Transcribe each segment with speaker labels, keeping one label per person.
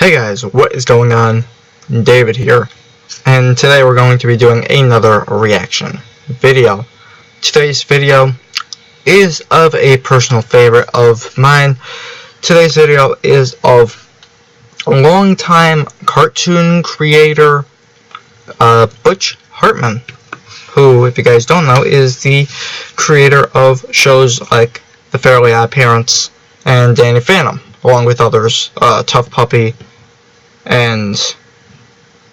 Speaker 1: Hey guys, what is going on? David here, and today we're going to be doing another reaction video. Today's video is of a personal favorite of mine. Today's video is of a longtime cartoon creator, Butch Hartman, who, if you guys don't know, is the creator of shows like The Fairly Odd Parents and Danny Phantom, along with others, Tough Puppy, and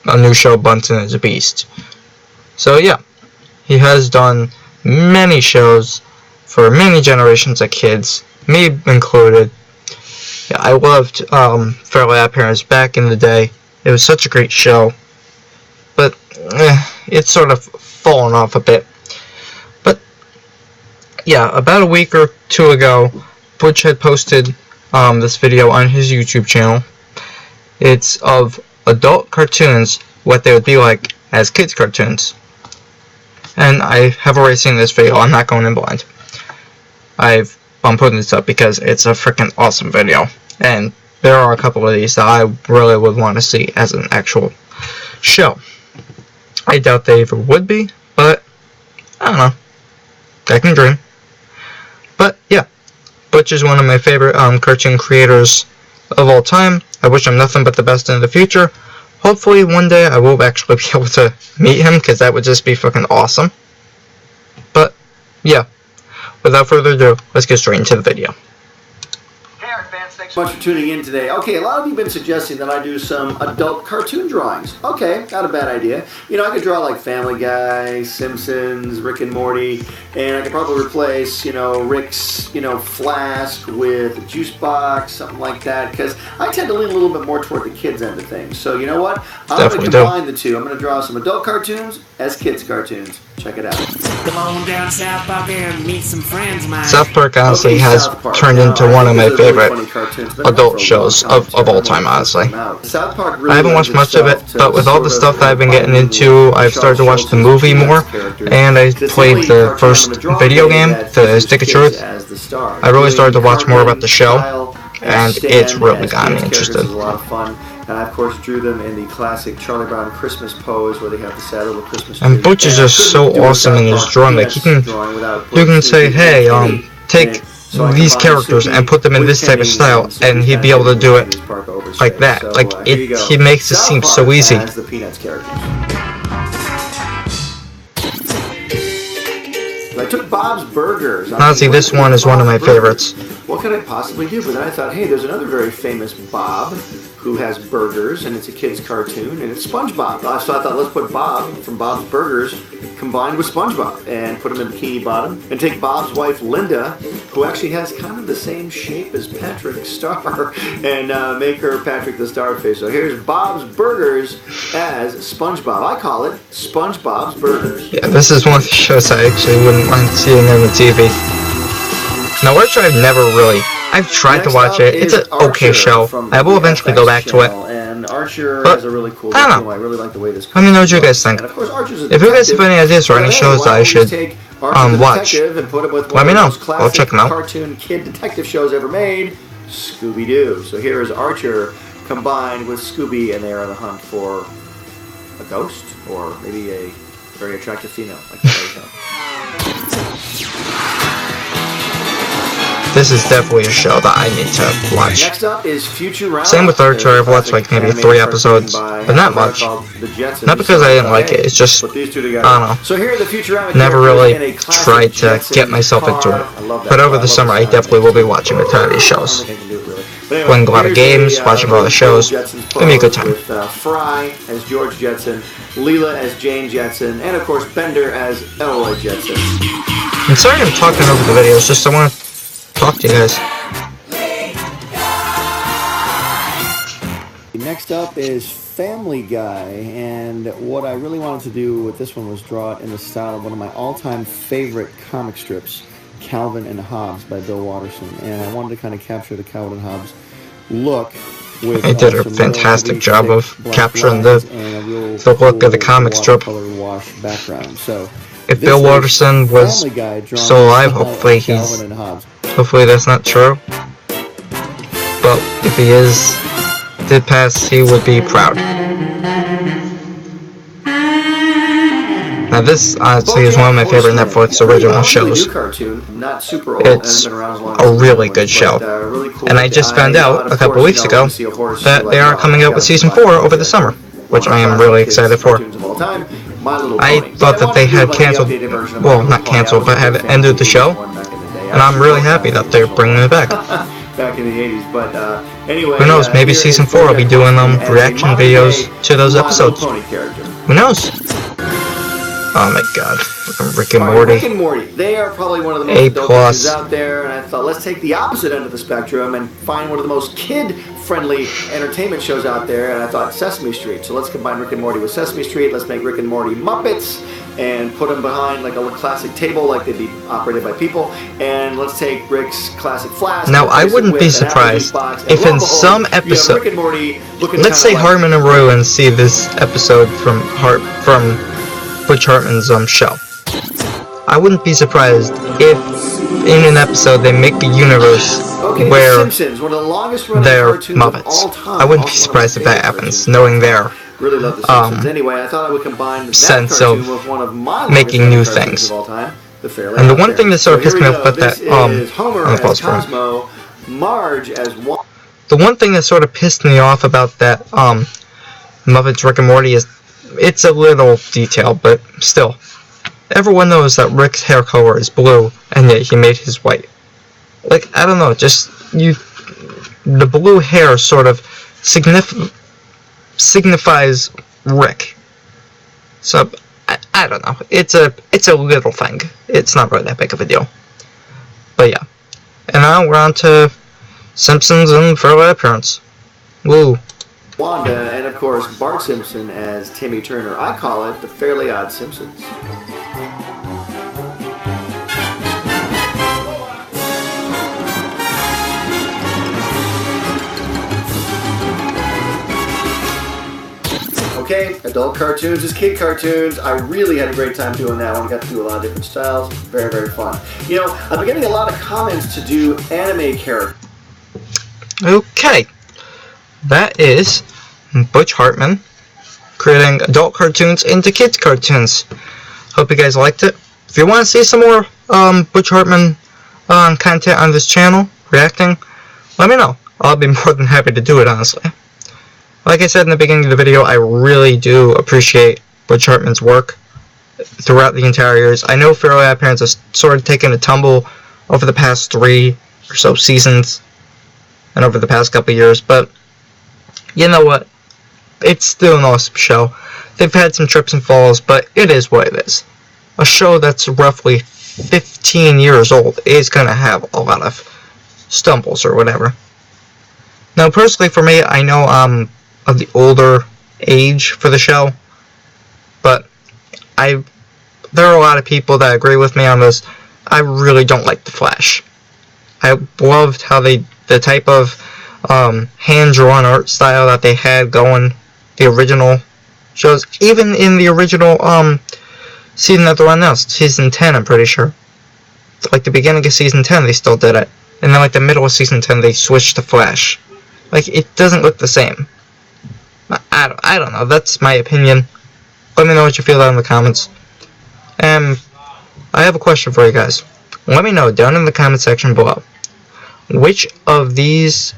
Speaker 1: a new show, Bunsen is a Beast. So yeah, he has done many shows for many generations of kids, me included. Yeah, I loved Fairly Odd Parents back in the day. It was such a great show, but it's sort of fallen off a bit. But yeah, about a week or two ago, Butch had posted this video on his YouTube channel. It's of adult cartoons, what they would be like as kids' cartoons. And I have already seen this video. I'm not going in blind. I'm putting this up because it's a freaking awesome video. And there are a couple of these that I really would want to see as an actual show. I doubt they ever would be, but I don't know. I can dream. But yeah, Butch is one of my favorite cartoon creators of all time. I wish him nothing but the best in the future. Hopefully one day I will actually be able to meet him, because that would just be fucking awesome. But yeah, without further ado, let's get straight into the video.
Speaker 2: Thanks so much for tuning in today. Okay, a lot of you have been suggesting that I do some adult cartoon drawings. Okay, not a bad idea. You know, I could draw like Family Guy, Simpsons, Rick and Morty, and I could probably replace, Rick's, flask with a juice box, something like that, because I tend to lean a little bit more toward the kids end of things. So you know what? I'm going to combine the two. I'm going to draw some adult cartoons as kids cartoons. Check it out.
Speaker 3: Come on down South Park and meet some friends, man.
Speaker 1: South Park honestly has turned into one of my favorite adult shows of all time, honestly. I haven't watched much of it, but with all the stuff that I've been getting into, I've started to watch the movie more, and I played the first video game, the Stick of Truth. I really started to watch more about the show, and it's really got me interested.
Speaker 2: And I, of course, drew them in the classic Charlie Brown Christmas pose where they have the sad little Christmas tree.
Speaker 1: And Butch is just so awesome in his drawing. Like, you can say, hey, take these characters and put them in this type of style, and he'd be able to do it like that. Like, he makes it seem so easy.
Speaker 2: I took Bob's Burgers.
Speaker 1: Honestly, this one is one of my favorites.
Speaker 2: What could I possibly do? But then I thought, hey, there's another very famous Bob who has burgers, and it's a kid's cartoon, and it's SpongeBob. So I thought, let's put Bob from Bob's Burgers combined with SpongeBob and put him in Bikini Bottom, and take Bob's wife Linda, who actually has kind of the same shape as Patrick Star, and make her Patrick the Starfish. So here's Bob's Burgers as SpongeBob. I call it SpongeBob's Burgers.
Speaker 1: Yeah, this is one of the shows I actually wouldn't mind seeing on the TV. Now, Archer I've tried to watch it. It's an okay show. I will eventually go back to it.
Speaker 2: And Archer has a really cool
Speaker 1: I don't know.
Speaker 2: I really like the way this.
Speaker 1: Let me know what you guys think. If you guys have any ideas or any shows that I should watch, let me know. I'll check them out.
Speaker 2: Cartoon kid detective shows ever made, Scooby-Doo. So here is Archer combined with Scooby, and they are on the hunt for a ghost, or maybe a very attractive female. I can't really tell.
Speaker 1: This is definitely a show that I need to watch.
Speaker 2: Next up is Futurama.
Speaker 1: Same with Archer. I've watched like maybe 3 episodes, but not much. Not because I didn't like it. It's just, I don't know.
Speaker 2: So here are the Futurama.
Speaker 1: Never really tried to get myself into it. But over the summer, I definitely will be watching a ton of these shows. Playing a lot of games, watching a lot of shows. It's gonna be a good time.
Speaker 2: With Fry as George Jetson, Leela as Jane Jetson, and of course Bender as Elroy Jetson.
Speaker 1: I'm sorry I'm talking over the video. It's just I want to talk to you guys.
Speaker 2: Next up is Family Guy, and what I really wanted to do with this one was draw it in the style of one of my all-time favorite comic strips, Calvin and Hobbes by Bill Watterson, and I wanted to kind of capture the Calvin and Hobbes look.
Speaker 1: They did a fantastic job of capturing the look of the comic strip.
Speaker 2: So
Speaker 1: if Bill Watterson was still alive, hopefully that's not true. But if he is did pass, he would be proud. Now this, honestly, is one of my favorite Netflix original shows. It's a really good show. And I just found out a couple weeks ago that they are coming out with Season 4 over the summer, which I am really excited for. I thought that they had canceled, well, not canceled, but had ended the show, and I'm really happy that they're bringing it back.
Speaker 2: Back in the 80s, but anyway,
Speaker 1: who knows, maybe Season 4 will be doing reaction videos to those episodes. Who knows? Oh my god, Rick and Morty.
Speaker 2: Rick and Morty, they are probably one of the most adult shows out there, and I thought, let's take the opposite end of the spectrum and find one of the most kid-friendly entertainment shows out there, and I thought Sesame Street. So let's combine Rick and Morty with Sesame Street, let's make Rick and Morty Muppets, and put them behind like a classic table, like they'd be operated by people, and let's take Rick's classic flask.
Speaker 1: Now, I wouldn't be surprised if in some episode, let's say Hartman and Rowan see this episode from Butch Hartman's show. I wouldn't be surprised if in an episode they make a universe where
Speaker 2: Simpsons, one of the longest running
Speaker 1: they're
Speaker 2: cartoons
Speaker 1: Muppets.
Speaker 2: of all time.
Speaker 1: I wouldn't be surprised if that happens, knowing their
Speaker 2: really love the Simpsons. Anyway, I thought I would combine that
Speaker 1: sense
Speaker 2: cartoon
Speaker 1: of
Speaker 2: with one of my
Speaker 1: making new things.
Speaker 2: of all time, the Fairly
Speaker 1: And the
Speaker 2: Odd
Speaker 1: one thing that sort of pissed me off about that,
Speaker 2: Homer as Cosmo, Marge as
Speaker 1: the one thing that sort of pissed me off about that Muppets Rick and Morty is, it's a little detail, but still, everyone knows that Rick's hair color is blue, and yet he made his white. Like, I don't know, just the blue hair sort of signifies Rick. So I don't know. It's a little thing. It's not really that big of a deal. But yeah. And now we're on to Simpsons and Fairly Odd Parents. Woo.
Speaker 2: Wanda, and of course Bart Simpson as Timmy Turner. I call it the Fairly Odd Simpsons. Okay, adult cartoons is kid cartoons. I really had a great time doing that one. Got to do a lot of different styles. Very, very fun. You know, I've been getting a lot of comments to do anime characters.
Speaker 1: Okay. That is Butch Hartman creating adult cartoons into kids cartoons. Hope you guys liked it. If you want to see some more Butch Hartman content on this channel, reacting, let me know. I'll be more than happy to do it, honestly. Like I said in the beginning of the video, I really do appreciate Butch Hartman's work throughout the entire years. I know Fairly Odd Parents has sort of taken a tumble over the past 3 or so seasons and over the past couple years, but you know what? It's still an awesome show. They've had some trips and falls, but it is what it is. A show that's roughly 15 years old is going to have a lot of stumbles or whatever. Now, personally for me, I know I'm of the older age for the show, but there are a lot of people that agree with me on this. I really don't like The Flash. I loved how the type of hand-drawn art style that they had going, the original shows, even in the original season that they're on now, season 10, I'm pretty sure. Like the beginning of season 10, they still did it, and then like the middle of season 10, they switched to Flash. Like, it doesn't look the same. I don't know, that's my opinion. Let me know what you feel down in the comments. And I have a question for you guys. Let me know down in the comment section below. Which of these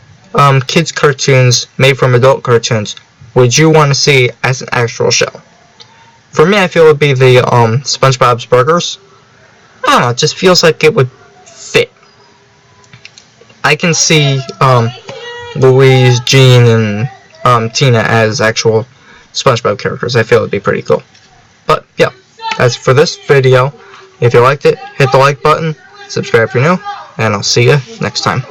Speaker 1: kids cartoons made from adult cartoons would you want to see as an actual show? For me, I feel it would be the SpongeBob's Burgers. I don't know, it just feels like it would fit. I can see Louise, Jean, and Tina as actual SpongeBob characters. I feel it would be pretty cool. But yeah, as for this video, if you liked it, hit the like button, subscribe if you're new, and I'll see you next time.